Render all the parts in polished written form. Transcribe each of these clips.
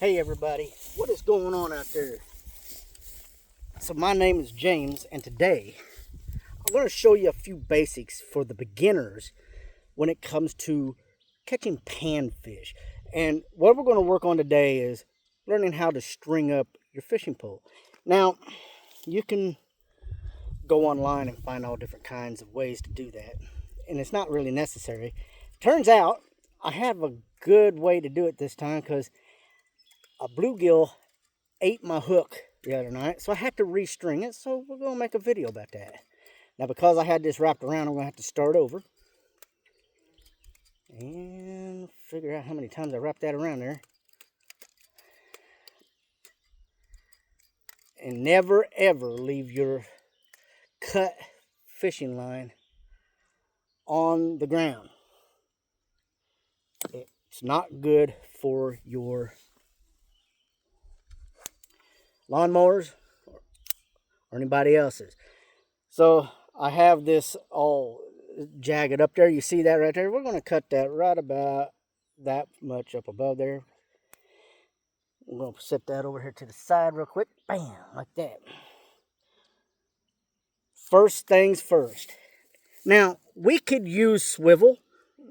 Hey everybody, what is going on out there? So my name is James, and today I'm going to show you a few basics for the beginners when it comes to catching panfish. And what we're going to work on today is learning how to string up your fishing pole. Now, you can go online and find all different kinds of ways to do that, and it's not really necessary. Turns out I have a good way to do it this time because a bluegill ate my hook the other night, so I had to restring it. So we're going to make a video about that. Now, because I had this wrapped around, I'm going to have to start over and figure out how many times I wrapped that around there. And never ever leave your cut fishing line on the ground. It's not good for your lawnmowers or anybody else's. So I have this all jagged up there. You see that right there? We're going to cut that right about that much up above there. I'm going to set that over here to the side real quick. Bam, like that. First things first. Now, we could use swivel.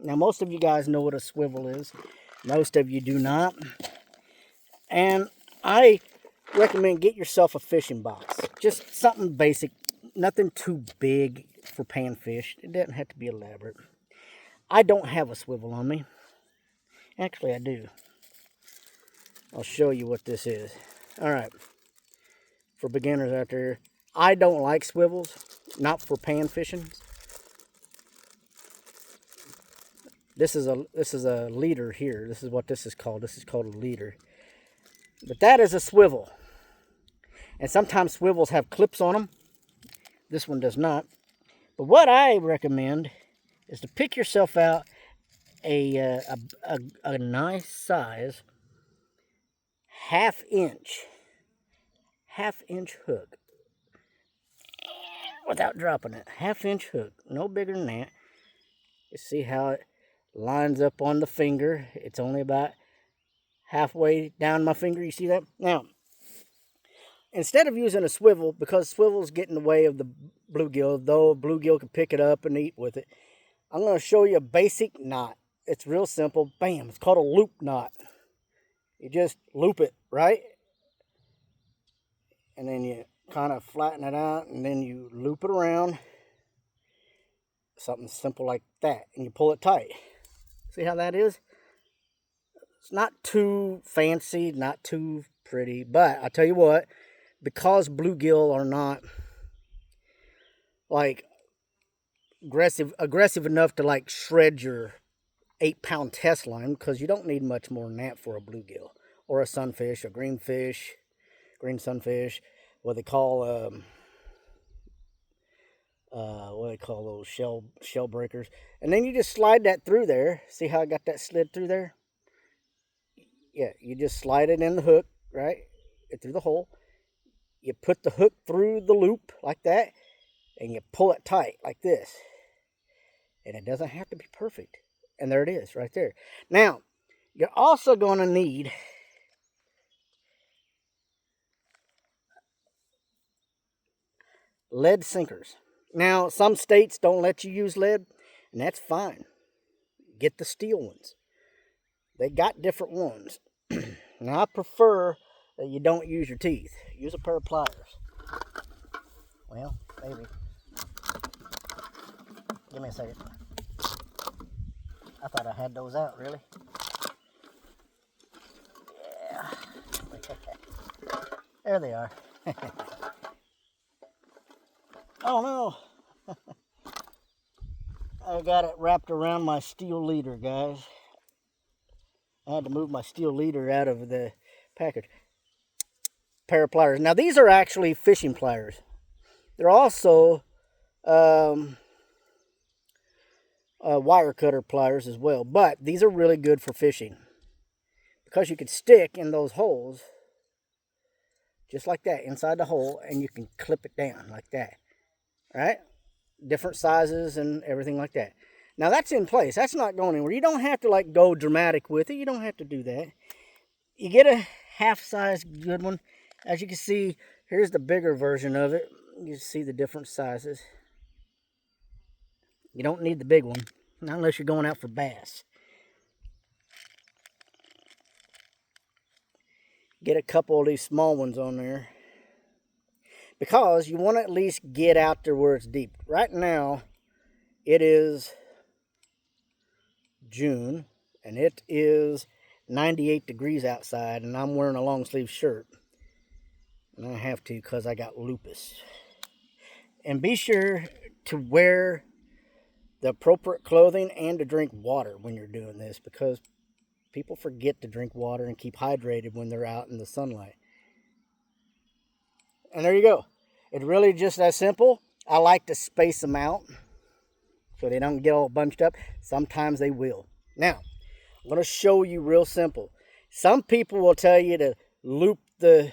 Now, most of you guys know what a swivel is. Most of you do not. And I recommend get yourself a fishing box. Just something basic. Nothing too big for panfish. It doesn't have to be elaborate. I don't have a swivel on me. Actually, I do. I'll show you what this is. Alright. For beginners out there, I don't like swivels. Not for pan fishing. This is a leader here. This is what this is called. This is called a leader. But that is a swivel. And sometimes swivels have clips on them. This one does not. But what I recommend is to pick yourself out a nice size half inch hook without dropping it. Half inch hook, no bigger than that. You see how it lines up on the finger. It's only about halfway down my finger. You see that? Now, instead of using a swivel, because swivels get in the way of the bluegill, though a bluegill can pick it up and eat with it, I'm going to show you a basic knot. It's real simple. Bam, it's called a loop knot. You just loop it, right? And then you kind of flatten it out, and then you loop it around. Something simple like that, and you pull it tight. See how that is? It's not too fancy, not too pretty, but I tell you what, because bluegill are not like aggressive enough to like shred your 8-pound test line, because you don't need much more than that for a bluegill or a sunfish, a green sunfish, what they call those shell breakers. And then you just slide that through there. See how I got that slid through there? Yeah, you just slide it in the hook, right? Through the hole. You put the hook through the loop like that, and you pull it tight like this. And it doesn't have to be perfect. And there it is, right there. Now, you're also going to need lead sinkers. Now, some states don't let you use lead, and that's fine. Get the steel ones. They got different ones. Now, I prefer that you don't use your teeth. Use a pair of pliers. Well, maybe. Give me a second. I thought I had those out, really. Yeah. There they are. Oh no. I got it wrapped around my steel leader, guys. I had to move my steel leader out of the package. Pair of pliers. Now these are actually fishing pliers. They're also wire cutter pliers as well, but these are really good for fishing because you can stick in those holes just like that inside the hole, and you can clip it down like that. All right? Different sizes and everything like that. Now that's in place. That's not going anywhere. You don't have to like go dramatic with it. You don't have to do that. you get a half-size good one. As you can see, here's the bigger version of it. You see the different sizes. You don't need the big one, not unless you're going out for bass. Get a couple of these small ones on there, because you want to at least get out there where it's deep. Right now, it is June, and it is 98 degrees outside, and I'm wearing a long sleeve shirt. And I have to because I got lupus. And be sure to wear the appropriate clothing and to drink water when you're doing this, because people forget to drink water and keep hydrated when they're out in the sunlight. And there you go. It's really just that simple. I like to space them out so they don't get all bunched up. Sometimes they will. Now, I'm going to show you real simple. Some people will tell you to loop the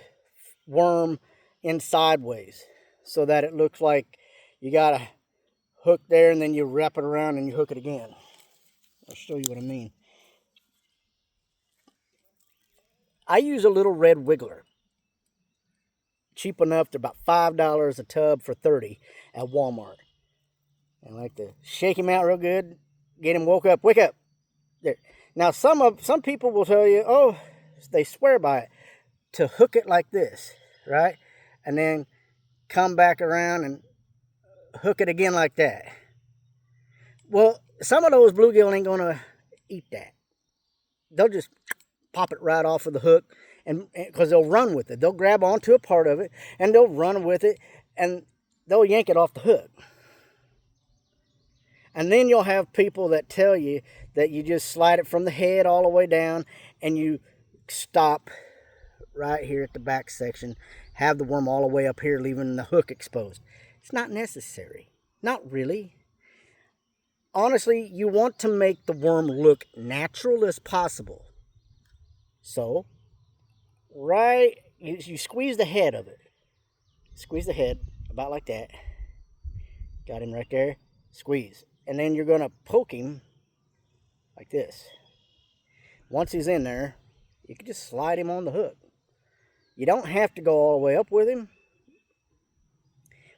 worm in sideways so that it looks like you got a hook there and then you wrap it around and you hook it again. I'll show you what I mean. I use a little red wiggler. Cheap enough. They're about $5 a tub for $30 at Walmart. I like to shake him out real good, get him woke up. Wake up. There. Now some people will tell you, oh, they swear by it, to hook it like this, right? And then come back around and hook it again like that. Well, some of those bluegill ain't gonna eat that. They'll just pop it right off of the hook, and because they'll run with it. They'll grab onto a part of it and they'll run with it and they'll yank it off the hook. And then you'll have people that tell you that you just slide it from the head all the way down and you stop right here at the back section, have the worm all the way up here, leaving the hook exposed. It's not necessary. Not really. Honestly, you want to make the worm look natural as possible. So, you squeeze the head of it. Squeeze the head, about like that. Got him right there. Squeeze. And then you're going to poke him like this. Once he's in there, you can just slide him on the hook. You don't have to go all the way up with him,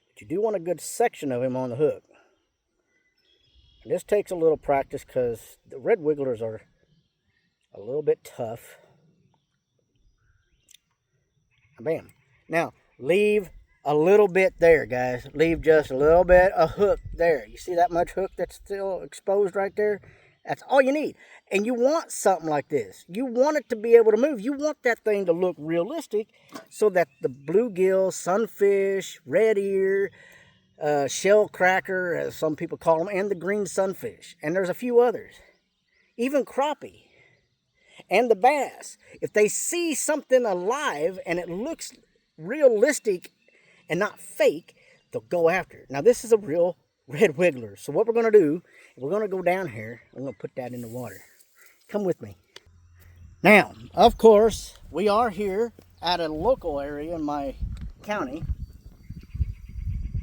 but you do want a good section of him on the hook. And this takes a little practice because the red wigglers are a little bit tough. Bam. Now, leave a little bit there, guys. Leave just a little bit of hook there. You see that much hook that's still exposed right there? That's all you need. And you want something like this. You want it to be able to move. You want that thing to look realistic so that the bluegill, sunfish, red ear, shell cracker, as some people call them, and the green sunfish. And there's a few others. Even crappie. And the bass. If they see something alive and it looks realistic and not fake, they'll go after it. Now, this is a real red wiggler. So what we're going to do, we're going to go down here. I'm going to put that in the water. Come with me. Now, of course, we are here at a local area in my county.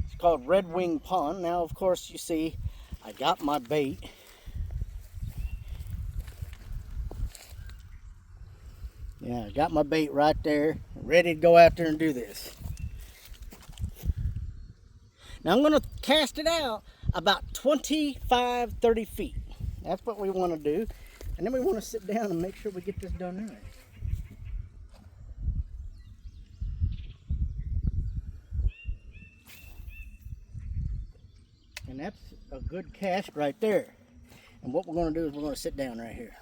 It's called Red Wing Pond. Now, of course, you see, I got my bait. Yeah, I got my bait right there, ready to go out there and do this. Now I'm going to cast it out about 25, 30 feet. That's what we want to do. And then we want to sit down and make sure we get this done right. And that's a good cast right there. And what we're going to do is we're going to sit down right here.